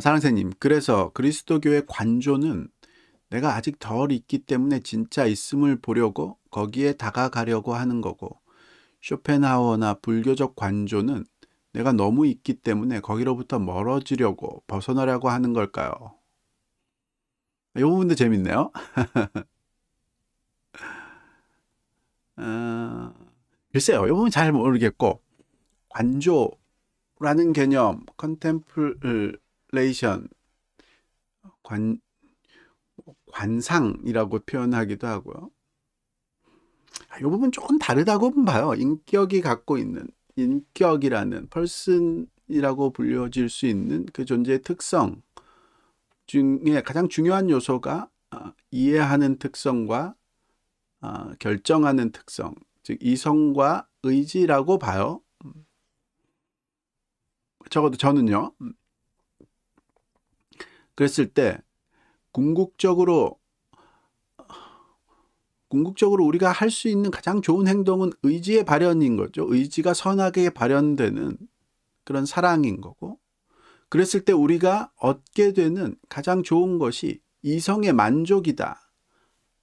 사랑새님, 그래서 그리스도교의 관조는 내가 아직 덜 있기 때문에 진짜 있음을 보려고 거기에 다가가려고 하는 거고, 쇼펜하우어나 불교적 관조는 내가 너무 있기 때문에 거기로부터 멀어지려고 벗어나려고 하는 걸까요? 이 부분도 재밌네요. 어, 글쎄요, 이 부분 잘 모르겠고, 관조라는 개념, 컨템플레이션, 관상이라고 표현하기도 하고요. 이 부분 조금 다르다고 봐요. 인격이 갖고 있는 인격이라는 person이라고 불려질 수 있는 그 존재의 특성 중에 가장 중요한 요소가 이해하는 특성과 결정하는 특성, 즉 이성과 의지라고 봐요. 적어도 저는요. 그랬을 때 궁극적으로 우리가 할 수 있는 가장 좋은 행동은 의지의 발현인 거죠. 의지가 선하게 발현되는 그런 사랑인 거고, 그랬을 때 우리가 얻게 되는 가장 좋은 것이 이성의 만족이다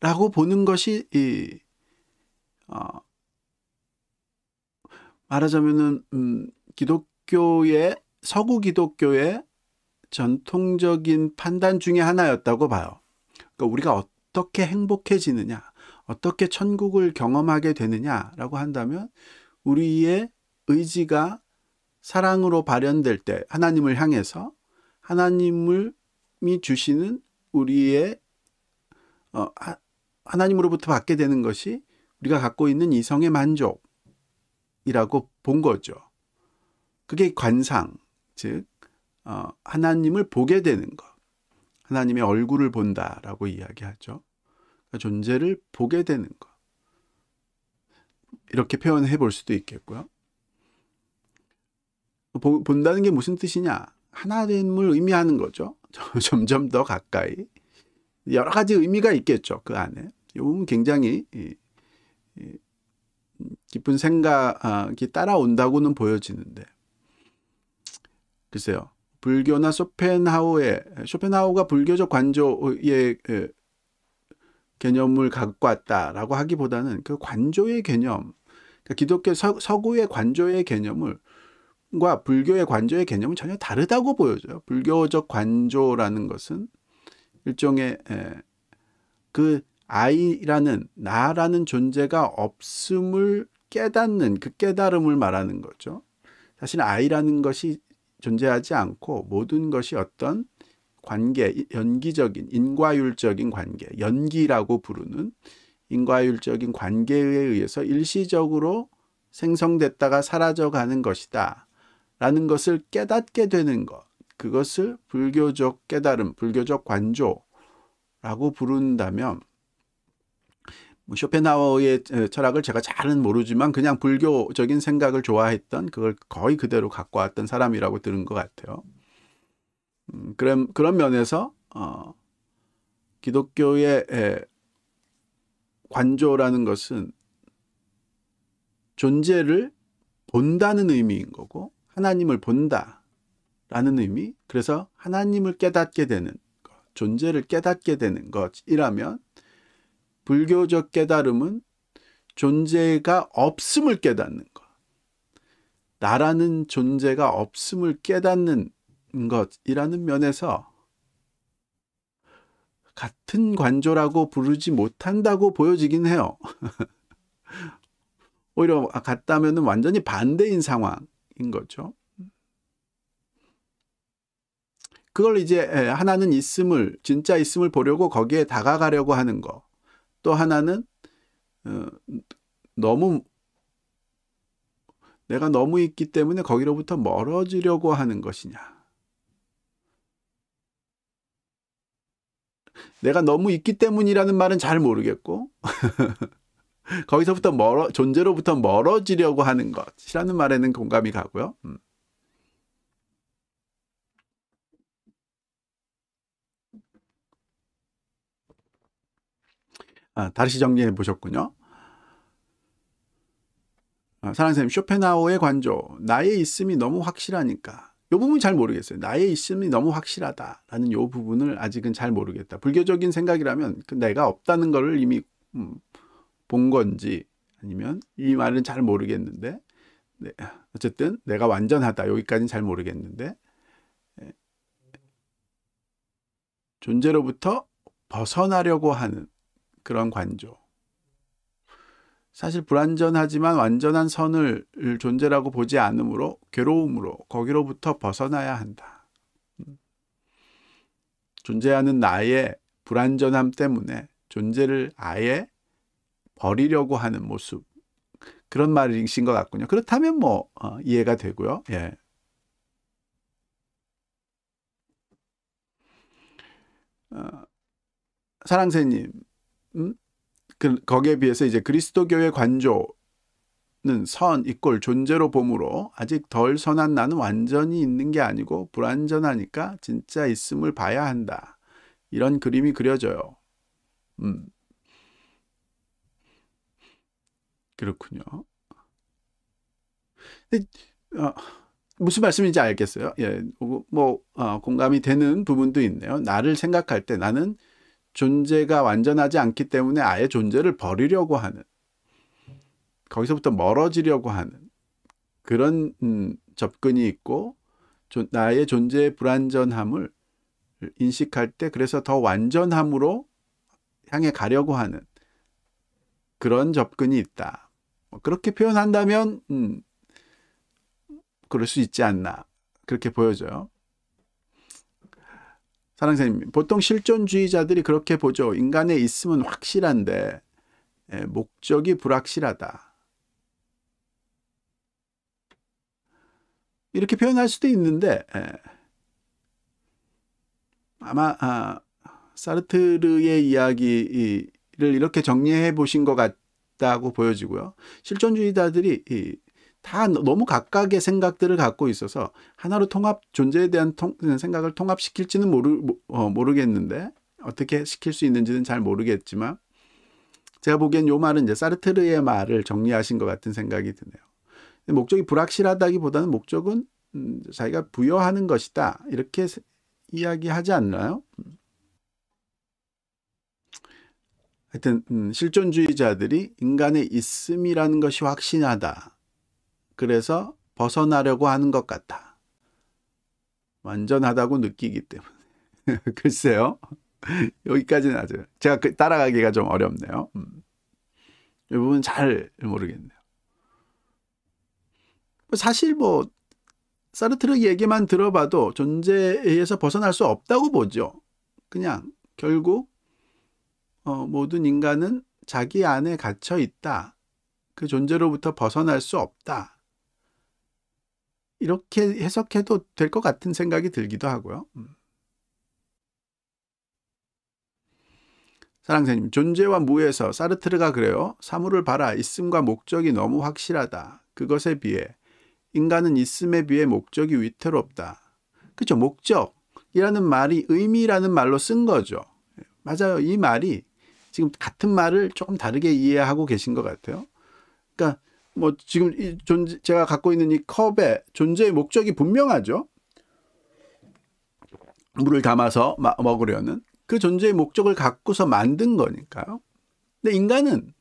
라고 보는 것이 말하자면은 서구 기독교의 전통적인 판단 중에 하나였다고 봐요. 그러니까 우리가 어떻게 행복해지느냐, 어떻게 천국을 경험하게 되느냐라고 한다면 우리의 의지가 사랑으로 발현될 때 하나님을 향해서 하나님이 주시는 우리의 하나님으로부터 받게 되는 것이 우리가 갖고 있는 이성의 만족이라고 본 거죠. 그게 관상, 즉 하나님을 보게 되는 것, 하나님의 얼굴을 본다라고 이야기하죠. 존재를 보게 되는 것, 이렇게 표현해 볼 수도 있겠고요. 본다는 게 무슨 뜻이냐? 하나님을 의미하는 거죠. 점점 더 가까이. 여러 가지 의미가 있겠죠. 그 안에. 이 부분 굉장히 깊은 생각이 따라온다고는 보여지는데, 글쎄요. 불교나 쇼펜하우어가 불교적 관조의 개념을 갖고 왔다라고 하기보다는 그 관조의 개념, 그러니까 기독교 서구의 관조의 개념과 불교의 관조의 개념은 전혀 다르다고 보여져요. 불교적 관조라는 것은 일종의 그 아이라는 나라는 존재가 없음을 깨닫는 그 깨달음을 말하는 거죠. 사실 아이라는 것이 존재하지 않고 모든 것이 어떤 관계, 연기적인, 인과율적인 관계, 연기라고 부르는 인과율적인 관계에 의해서 일시적으로 생성됐다가 사라져가는 것이다 라는 것을 깨닫게 되는 것, 그것을 불교적 깨달음, 불교적 관조라고 부른다면, 쇼펜하우어의 철학을 제가 잘은 모르지만 그냥 불교적인 생각을 좋아했던, 그걸 거의 그대로 갖고 왔던 사람이라고 들은 것 같아요. 그런 면에서 기독교의 관조라는 것은 존재를 본다는 의미인 거고, 하나님을 본다라는 의미, 그래서 하나님을 깨닫게 되는 것, 존재를 깨닫게 되는 것이라면, 불교적 깨달음은 존재가 없음을 깨닫는 것, 나라는 존재가 없음을 깨닫는 것이라는 면에서 같은 관조라고 부르지 못한다고 보여지긴 해요. 오히려 같다면 완전히 반대인 상황인 거죠. 그걸 이제 하나는 진짜 있음을 보려고 거기에 다가가려고 하는 거, 또 하나는 내가 너무 있기 때문에 거기로부터 멀어지려고 하는 것이냐. 내가 너무 있기 때문이라는 말은 잘 모르겠고 거기서부터 존재로부터 멀어지려고 하는 것이라는 말에는 공감이 가고요. 다시 정리해 보셨군요. 사랑선생님, 쇼펜하우어의 관조, 나의 있음이 너무 확실하니까. 이 부분이 잘 모르겠어요. 나의 있음이 너무 확실하다라는 이 부분을 아직은 잘 모르겠다. 불교적인 생각이라면 내가 없다는 것을 이미 본 건지 아니면 이 말은 잘 모르겠는데, 네, 어쨌든 내가 완전하다 여기까지는 잘 모르겠는데, 존재로부터 벗어나려고 하는 그런 관조. 사실 불완전하지만 완전한 선을 존재라고 보지 않으므로 괴로움으로 거기로부터 벗어나야 한다. 존재하는 나의 불완전함 때문에 존재를 아예 버리려고 하는 모습, 그런 말이신 것 같군요. 그렇다면 뭐 이해가 되고요. 예. 사랑새님, 거기에 비해서 이제 그리스도교의 관조는 선 이꼴 존재로 봄으로 아직 덜 선한 나는 완전히 있는 게 아니고 불완전하니까 진짜 있음을 봐야 한다. 이런 그림이 그려져요. 그렇군요. 근데, 무슨 말씀인지 알겠어요. 예, 공감이 되는 부분도 있네요. 나를 생각할 때 나는 존재가 완전하지 않기 때문에 아예 존재를 버리려고 하는, 거기서부터 멀어지려고 하는 그런 접근이 있고, 나의 존재의 불완전함을 인식할 때 그래서 더 완전함으로 향해 가려고 하는 그런 접근이 있다. 그렇게 표현한다면 그럴 수 있지 않나, 그렇게 보여져요. 사랑사님, 보통 실존주의자들이 그렇게 보죠. 인간의 있음은 확실한데 목적이 불확실하다. 이렇게 표현할 수도 있는데, 아마 사르트르의 이야기를 이렇게 정리해 보신 것 같다고 보여지고요. 실존주의자들이 다 너무 각각의 생각들을 갖고 있어서 하나로 존재에 대한 생각을 통합시킬지는 모르겠는데, 어떻게 시킬 수 있는지는 잘 모르겠지만, 제가 보기엔 요 말은 이제 사르트르의 말을 정리하신 것 같은 생각이 드네요. 목적이 불확실하다기보다는 목적은 자기가 부여하는 것이다, 이렇게 이야기하지 않나요? 하여튼 실존주의자들이 인간의 있음이라는 것이 확신하다, 그래서 벗어나려고 하는 것 같다, 완전하다고 느끼기 때문에. 글쎄요, 여기까지는 아주 제가 따라가기가 좀 어렵네요. 이 부분 잘 모르겠네요. 사실 뭐 사르트르 얘기만 들어봐도 존재에서 벗어날 수 없다고 보죠. 그냥 결국 모든 인간은 자기 안에 갇혀 있다, 그 존재로부터 벗어날 수 없다, 이렇게 해석해도 될 것 같은 생각이 들기도 하고요. 사랑사님, 존재와 무에서 사르트르가 그래요. 사물을 봐라. 있음과 목적이 너무 확실하다. 그것에 비해 인간은 있음에 비해 목적이 위태롭다. 그렇죠. 목적이라는 말이 의미라는 말로 쓴 거죠. 맞아요. 이 말이 지금 같은 말을 조금 다르게 이해하고 계신 것 같아요. 그러니까 뭐 지금 제가 갖고 있는 이 컵의 존재의 목적이 분명하죠. 물을 담아서 먹으려는 그 존재의 목적을 갖고서 만든 거니까요. 근데 인간은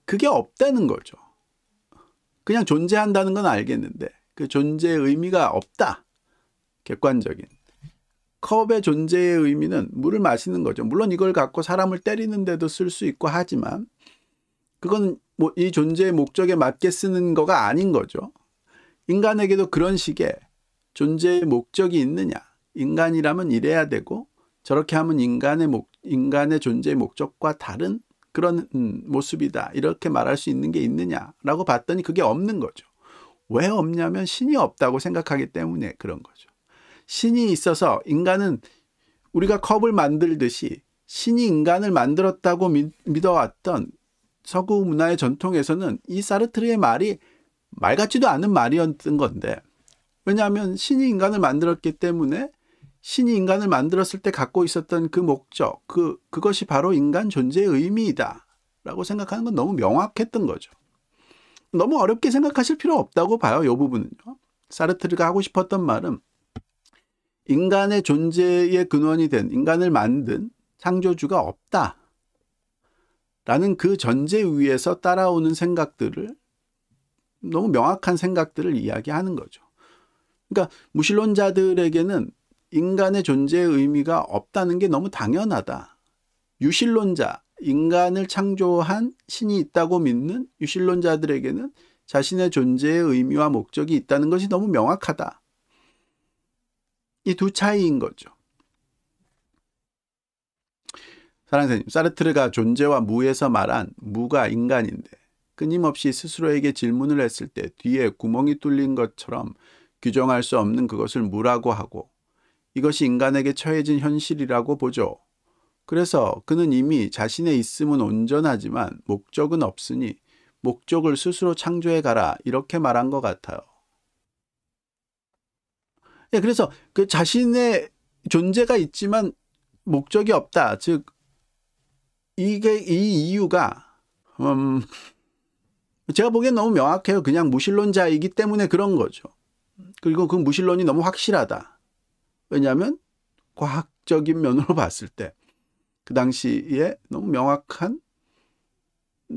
그게 없다는 거죠. 그냥 존재한다는 건 알겠는데 그 존재의 의미가 없다. 객관적인. 컵의 존재의 의미는 물을 마시는 거죠. 물론 이걸 갖고 사람을 때리는 데도 쓸 수 있고 하지만 그건 뭐 이 존재의 목적에 맞게 쓰는 거가 아닌 거죠. 인간에게도 그런 식의 존재의 목적이 있느냐. 인간이라면 이래야 되고 저렇게 하면 인간의 존재의 목적과 다른 그런 모습이다, 이렇게 말할 수 있는 게 있느냐라고 봤더니 그게 없는 거죠. 왜 없냐면 신이 없다고 생각하기 때문에 그런 거죠. 신이 있어서 인간은 우리가 컵을 만들듯이 신이 인간을 만들었다고 믿어왔던 서구 문화의 전통에서는 이 사르트르의 말이 말 같지도 않은 말이었던 건데, 왜냐하면 신이 인간을 만들었기 때문에 신이 인간을 만들었을 때 갖고 있었던 그 목적, 그것이 바로 인간 존재의 의미이다 라고 생각하는 건 너무 명확했던 거죠. 너무 어렵게 생각하실 필요 없다고 봐요. 이 부분은요. 사르트르가 하고 싶었던 말은 인간의 존재의 근원이 된, 인간을 만든 창조주가 없다 라는 그 전제 위에서 따라오는 생각들을, 너무 명확한 생각들을 이야기하는 거죠. 그러니까 무신론자들에게는 인간의 존재의 의미가 없다는 게 너무 당연하다. 유신론자, 인간을 창조한 신이 있다고 믿는 유신론자들에게는 자신의 존재의 의미와 목적이 있다는 것이 너무 명확하다. 이 두 차이인 거죠. 사랑하는 선생님, 사르트르가 존재와 무에서 말한 무가 인간인데 끊임없이 스스로에게 질문을 했을 때 뒤에 구멍이 뚫린 것처럼 규정할 수 없는 그것을 무라고 하고 이것이 인간에게 처해진 현실이라고 보죠. 그래서 그는 이미 자신의 있음은 온전하지만 목적은 없으니 목적을 스스로 창조해 가라 이렇게 말한 것 같아요. 예, 그래서 그 자신의 존재가 있지만 목적이 없다. 즉 이게 이 이유가 제가 보기엔 너무 명확해요. 그냥 무신론자이기 때문에 그런 거죠. 그리고 그 무신론이 너무 확실하다. 왜냐하면 과학적인 면으로 봤을 때 그 당시에 너무 명확한,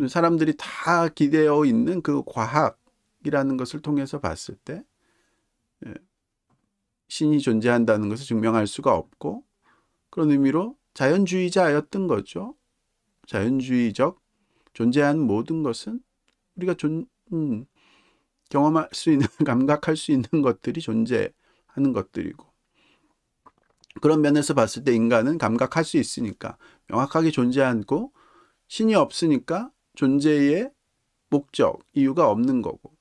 사람들이 다 기대어 있는 그 과학이라는 것을 통해서 봤을 때 신이 존재한다는 것을 증명할 수가 없고, 그런 의미로 자연주의자였던 거죠. 자연주의적 존재하는 모든 것은 우리가 경험할 수 있는, 감각할 수 있는 것들이 존재하는 것들이고, 그런 면에서 봤을 때 인간은 감각할 수 있으니까 명확하게 존재하고, 신이 없으니까 존재의 목적, 이유가 없는 거고.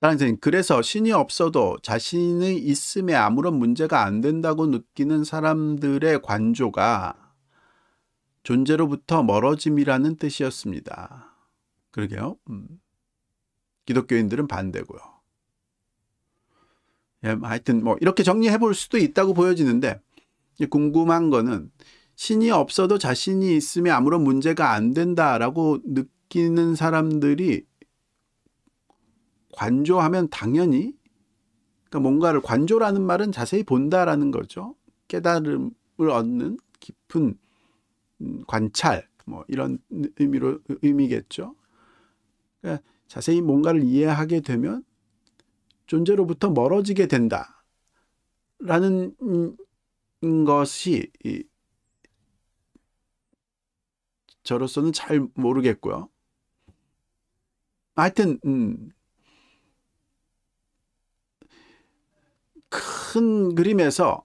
선생님, 그래서 신이 없어도 자신의 있음에 아무런 문제가 안 된다고 느끼는 사람들의 관조가 존재로부터 멀어짐이라는 뜻이었습니다. 그러게요. 기독교인들은 반대고요. 예, 하여튼 뭐 이렇게 정리해 볼 수도 있다고 보여지는데, 궁금한 거는 신이 없어도 자신이 있음에 아무런 문제가 안 된다라고 느끼는 사람들이 관조하면 당연히, 그러니까 뭔가를, 관조라는 말은 자세히 본다라는 거죠. 깨달음을 얻는 깊은 관찰, 뭐 이런 의미겠죠. 그러니까 자세히 뭔가를 이해하게 되면 존재로부터 멀어지게 된다라는 것이 저로서는 잘 모르겠고요. 하여튼 큰 그림에서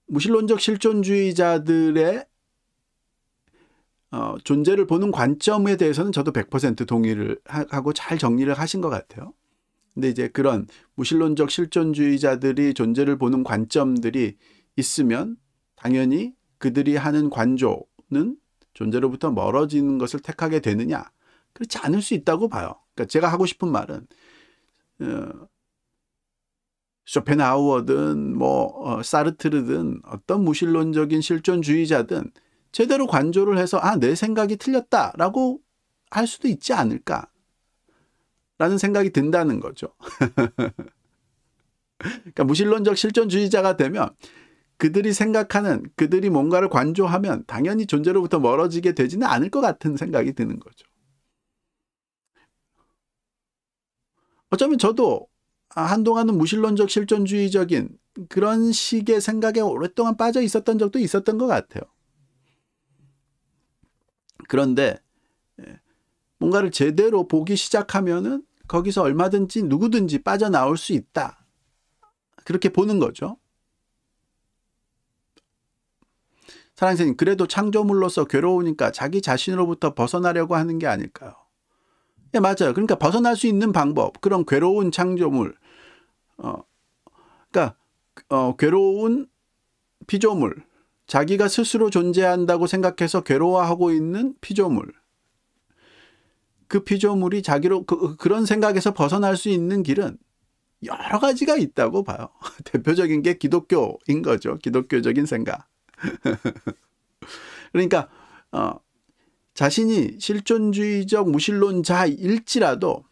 무신론적 실존주의자들의 존재를 보는 관점에 대해서는 저도 100% 동의를 하고 잘 정리를 하신 것 같아요. 근데 이제 그런 무신론적 실존주의자들이 존재를 보는 관점들이 있으면 당연히 그들이 하는 관조는 존재로부터 멀어지는 것을 택하게 되느냐? 그렇지 않을 수 있다고 봐요. 그러니까 제가 하고 싶은 말은 쇼펜하우어든 사르트르든 어떤 무신론적인 실존주의자든 제대로 관조를 해서 내 생각이 틀렸다라고 할 수도 있지 않을까 라는 생각이 든다는 거죠. 그러니까 무신론적 실존주의자가 되면 그들이 생각하는, 그들이 뭔가를 관조하면 당연히 존재로부터 멀어지게 되지는 않을 것 같은 생각이 드는 거죠. 어쩌면 저도 한동안은 무신론적 실존주의적인 그런 식의 생각에 오랫동안 빠져 있었던 적도 있었던 것 같아요. 그런데 뭔가를 제대로 보기 시작하면은 거기서 얼마든지 누구든지 빠져나올 수 있다. 그렇게 보는 거죠. 사랑하는 선생님, 그래도 창조물로서 괴로우니까 자기 자신으로부터 벗어나려고 하는 게 아닐까요? 예, 맞아요. 그러니까 벗어날 수 있는 방법, 그런 괴로운 창조물, 그러니까 괴로운 피조물, 자기가 스스로 존재한다고 생각해서 괴로워하고 있는 피조물, 그 피조물이 자기로 그런 생각에서 벗어날 수 있는 길은 여러 가지가 있다고 봐요. 대표적인 게 기독교인 거죠. 기독교적인 생각. 그러니까 자신이 실존주의적 무신론자일지라도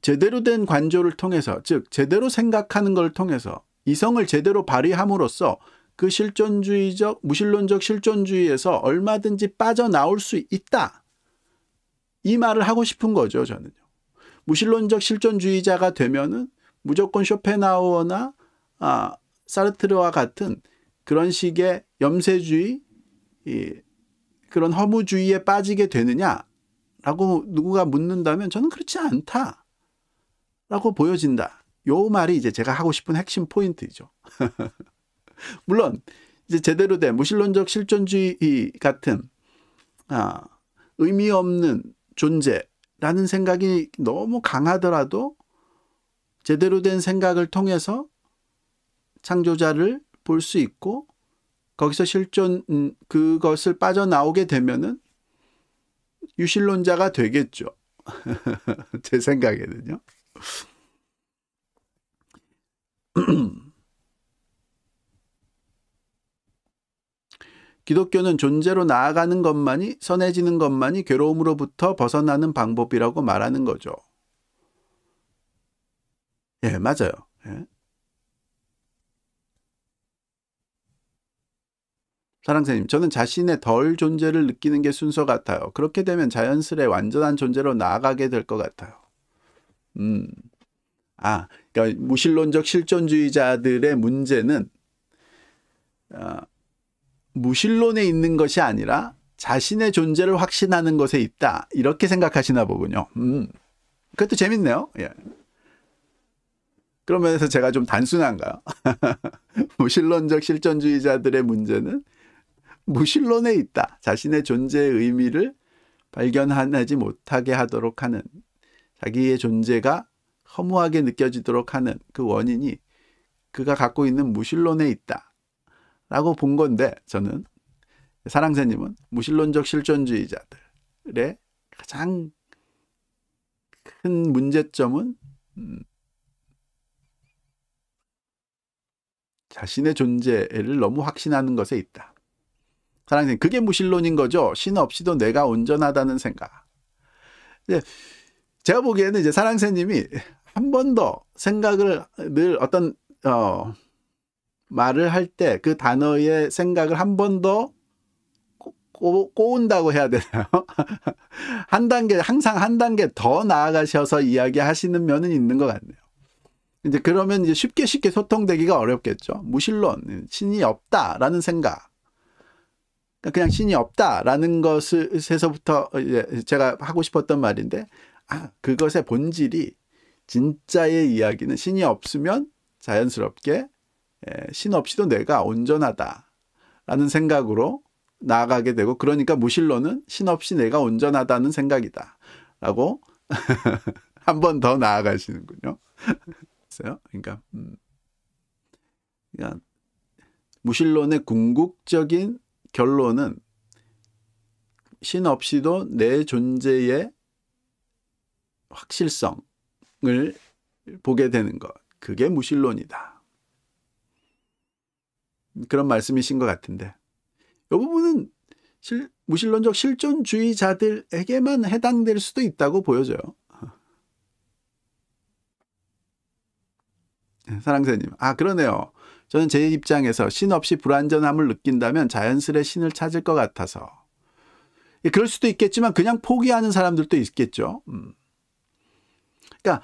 제대로 된 관조를 통해서, 즉 제대로 생각하는 걸 통해서 이성을 제대로 발휘함으로써 그 무신론적 실존주의에서 얼마든지 빠져나올 수 있다. 이 말을 하고 싶은 거죠, 저는요. 무신론적 실존주의자가 되면은 무조건 쇼펜하우어나 사르트르와 같은 그런 식의 염세주의, 그런 허무주의에 빠지게 되느냐라고 누구가 묻는다면 저는 그렇지 않다라고 보여진다. 요 말이 이제 제가 하고 싶은 핵심 포인트이죠. 물론 이제 제대로 된 무신론적 실존주의 같은 의미 없는 존재라는 생각이 너무 강하더라도 제대로 된 생각을 통해서 창조자를 볼 수 있고 거기서 그것을 빠져나오게 되면은 유신론자가 되겠죠. 제 생각에는요. 기독교는 존재로 나아가는 것만이, 선해지는 것만이 괴로움으로부터 벗어나는 방법이라고 말하는 거죠. 예, 맞아요. 예. 사랑스님, 저는 자신의 덜 존재를 느끼는 게 순서 같아요. 그렇게 되면 자연스레 완전한 존재로 나아가게 될 것 같아요. 그러니까 무신론적 실존주의자들의 문제는 무신론에 있는 것이 아니라 자신의 존재를 확신하는 것에 있다. 이렇게 생각하시나 보군요. 그것도 재밌네요. 예. 그런 면에서 제가 좀 단순한가요? 무신론적 실존주의자들의 문제는 무신론에 있다. 자신의 존재의 의미를 발견하지 못하게 하도록 하는, 자기의 존재가 허무하게 느껴지도록 하는 그 원인이 그가 갖고 있는 무신론에 있다 라고 본 건데, 저는 사랑새님은 무신론적 실존주의자들의 가장 큰 문제점은 자신의 존재를 너무 확신하는 것에 있다. 사랑새님, 그게 무신론인 거죠. 신 없이도 내가 온전하다는 생각. 제가 보기에는 이제 사랑새님이 한 번 더 생각을 늘 어떤 말을 할 때 그 단어의 생각을 한 번 더 꼬운다고 해야 되나요? 항상 한 단계 더 나아가셔서 이야기하시는 면은 있는 것 같네요. 이제 그러면 이제 쉽게 소통되기가 어렵겠죠. 무신론, 신이 없다라는 생각. 그냥 신이 없다라는 것에서부터 제가 하고 싶었던 말인데, 그것의 본질이, 진짜의 이야기는 신이 없으면 자연스럽게 신 없이도 내가 온전하다라는 생각으로 나아가게 되고, 그러니까 무신론은 신 없이 내가 온전하다는 생각이다 라고 한 번 더 나아가시는군요. 그러니까 무신론의 궁극적인 결론은 신 없이도 내 존재의 확실성을 보게 되는 것, 그게 무신론이다. 그런 말씀이신 것 같은데, 이 부분은 무신론적 실존주의자들에게만 해당될 수도 있다고 보여져요. 사랑새님, 그러네요. 저는 제 입장에서 신 없이 불완전함을 느낀다면 자연스레 신을 찾을 것 같아서. 그럴 수도 있겠지만 그냥 포기하는 사람들도 있겠죠. 그러니까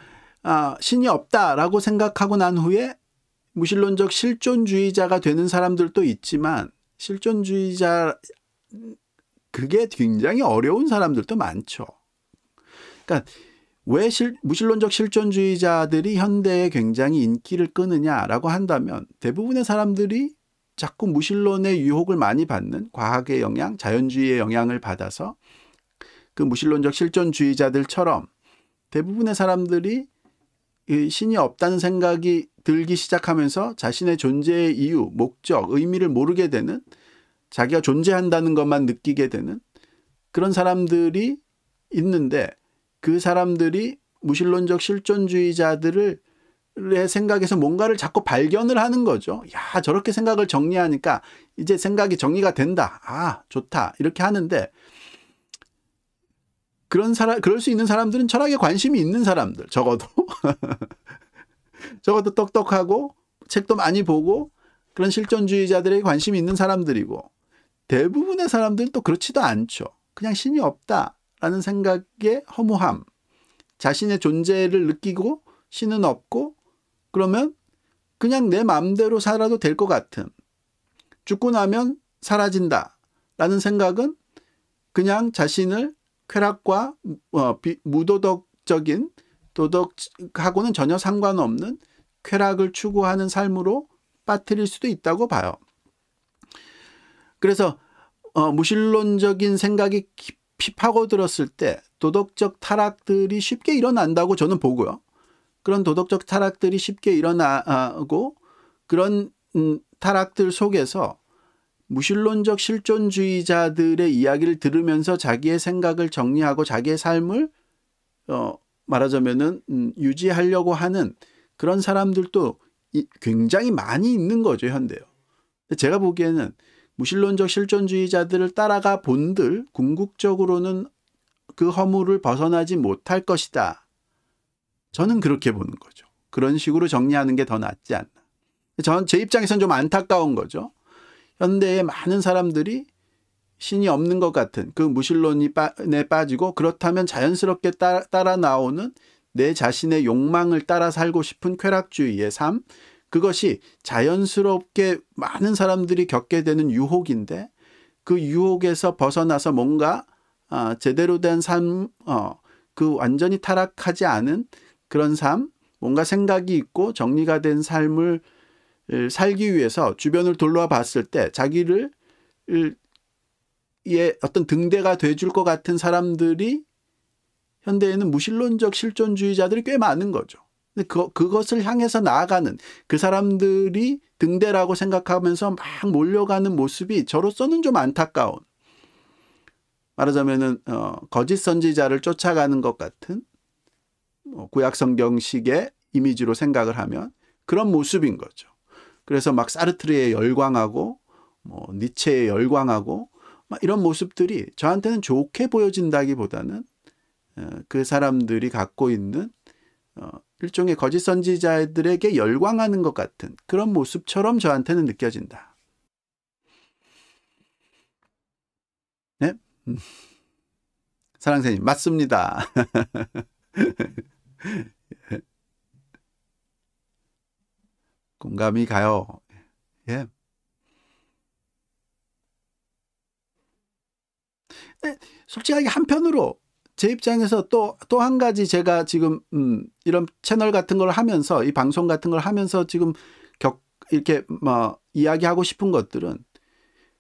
신이 없다라고 생각하고 난 후에 무신론적 실존주의자가 되는 사람들도 있지만, 실존주의자, 그게 굉장히 어려운 사람들도 많죠. 그러니까 왜 무신론적 실존주의자들이 현대에 굉장히 인기를 끄느냐라고 한다면, 대부분의 사람들이 자꾸 무신론의 유혹을 많이 받는, 과학의 영향, 자연주의의 영향을 받아서 그 무신론적 실존주의자들처럼 대부분의 사람들이 신이 없다는 생각이 들기 시작하면서 자신의 존재의 이유, 목적, 의미를 모르게 되는, 자기가 존재한다는 것만 느끼게 되는 그런 사람들이 있는데, 그 사람들이 무신론적 실존주의자들의 생각에서 뭔가를 자꾸 발견을 하는 거죠. 야, 저렇게 생각을 정리하니까 이제 생각이 정리가 된다. 좋다. 이렇게 하는데, 그럴 수 있는 사람들은 철학에 관심이 있는 사람들, 적어도. 적어도 똑똑하고 책도 많이 보고 그런 실존주의자들에게 관심이 있는 사람들이고, 대부분의 사람들은 또 그렇지도 않죠. 그냥 신이 없다라는 생각의 허무함, 자신의 존재를 느끼고 신은 없고, 그러면 그냥 내 마음대로 살아도 될 것 같은, 죽고 나면 사라진다라는 생각은 그냥 자신을 쾌락과 무도덕적인, 도덕하고는 전혀 상관없는 쾌락을 추구하는 삶으로 빠뜨릴 수도 있다고 봐요. 그래서 무신론적인 생각이 깊이 파고들었을 때 도덕적 타락들이 쉽게 일어난다고 저는 보고요. 그런 도덕적 타락들이 쉽게 일어나고, 그런 타락들 속에서 무신론적 실존주의자들의 이야기를 들으면서 자기의 생각을 정리하고 자기의 삶을 말하자면은 유지하려고 하는 그런 사람들도 굉장히 많이 있는 거죠, 현대요. 제가 보기에는 무신론적 실존주의자들을 따라가 본들 궁극적으로는 그 허물을 벗어나지 못할 것이다. 저는 그렇게 보는 거죠. 그런 식으로 정리하는 게 더 낫지 않나. 제 입장에서는 좀 안타까운 거죠. 현대의 많은 사람들이 신이 없는 것 같은 그 무신론에 빠지고, 그렇다면 자연스럽게 따라 나오는 내 자신의 욕망을 따라 살고 싶은 쾌락주의의 삶, 그것이 자연스럽게 많은 사람들이 겪게 되는 유혹인데, 그 유혹에서 벗어나서 뭔가 제대로 된 삶, 그 완전히 타락하지 않은 그런 삶, 뭔가 생각이 있고 정리가 된 삶을 살기 위해서 주변을 돌아봤을 때 자기를 어떤 등대가 돼줄 것 같은 사람들이, 현대에는 무신론적 실존주의자들이 꽤 많은 거죠. 근데 그것을 향해서 나아가는 그 사람들이 등대라고 생각하면서 막 몰려가는 모습이 저로서는 좀 안타까운, 말하자면은 거짓 선지자를 쫓아가는 것 같은 구약 성경식의 이미지로 생각을 하면 그런 모습인 거죠. 그래서 막 사르트르에 열광하고 니체에 열광하고 막 이런 모습들이 저한테는 좋게 보여진다기보다는 그 사람들이 갖고 있는 일종의 거짓 선지자들에게 열광하는 것 같은 그런 모습처럼 저한테는 느껴진다. 네? 사랑선생님, 맞습니다. 공감이 가요. 예. 네, 솔직하게 한편으로 제 입장에서 또 한 가지, 제가 지금 이런 채널 같은 걸 하면서, 이 방송 같은 걸 하면서 지금 이렇게 이야기하고 싶은 것들은,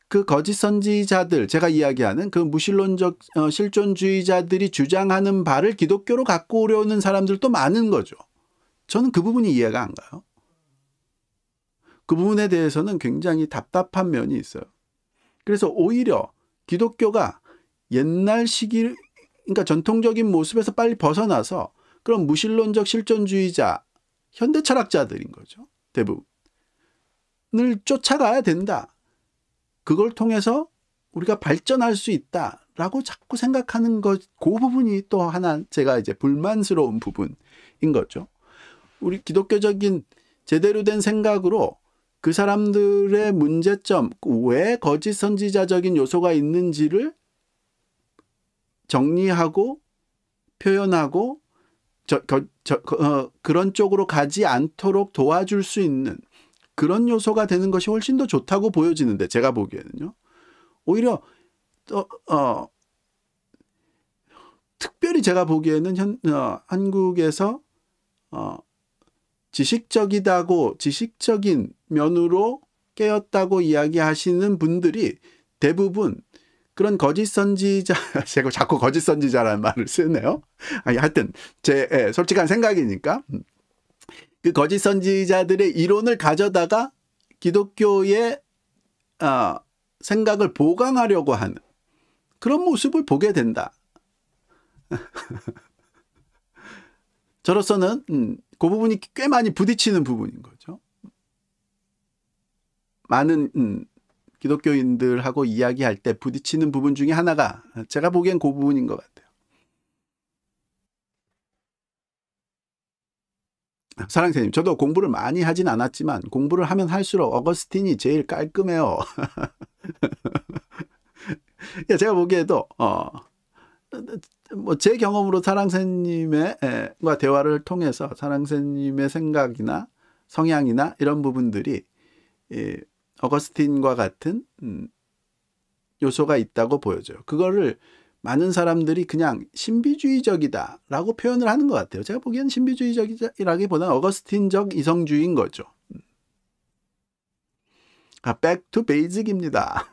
그 거짓 선지자들, 제가 이야기하는 그 무신론적 실존주의자들이 주장하는 바를 기독교로 갖고 오려는 사람들도 많은 거죠. 저는 그 부분이 이해가 안 가요. 그 부분에 대해서는 굉장히 답답한 면이 있어요. 그래서 오히려 기독교가 옛날 시기, 그러니까 전통적인 모습에서 빨리 벗어나서 그런 무신론적 실존주의자, 현대 철학자들인 거죠, 대부분을 쫓아가야 된다. 그걸 통해서 우리가 발전할 수 있다라고 자꾸 생각하는 것, 그 부분이 또 하나 제가 이제 불만스러운 부분인 거죠. 우리 기독교적인 제대로 된 생각으로 그 사람들의 문제점, 왜 거짓 선지자적인 요소가 있는지를 정리하고 표현하고 그런 쪽으로 가지 않도록 도와줄 수 있는 그런 요소가 되는 것이 훨씬 더 좋다고 보여지는데, 제가 보기에는요. 오히려 특별히 제가 보기에는 한국에서 지식적인 면으로 깨었다고 이야기하시는 분들이 대부분 그런 거짓 선지자, 제가 자꾸 거짓 선지자라는 말을 쓰네요. 아니, 하여튼 제 솔직한 생각이니까, 그 거짓 선지자들의 이론을 가져다가 기독교의 생각을 보강하려고 하는 그런 모습을 보게 된다. 저로서는 그 부분이 꽤 많이 부딪히는 부분인 거죠. 많은 기독교인들하고 이야기할 때 부딪히는 부분 중에 하나가 제가 보기엔 그 부분인 것 같아요. 사랑새님, 저도 공부를 많이 하진 않았지만 공부를 하면 할수록 어거스틴이 제일 깔끔해요. 제가 보기에도 뭐 제 경험으로 사랑새님과 대화를 통해서 사랑새님의 생각이나 성향이나 이런 부분들이 어거스틴과 같은 요소가 있다고 보여져요. 그거를 많은 사람들이 그냥 신비주의적이다라고 표현을 하는 것 같아요. 제가 보기에는 신비주의적이라기보다는 어거스틴적 이성주의인 거죠. Back to basic입니다.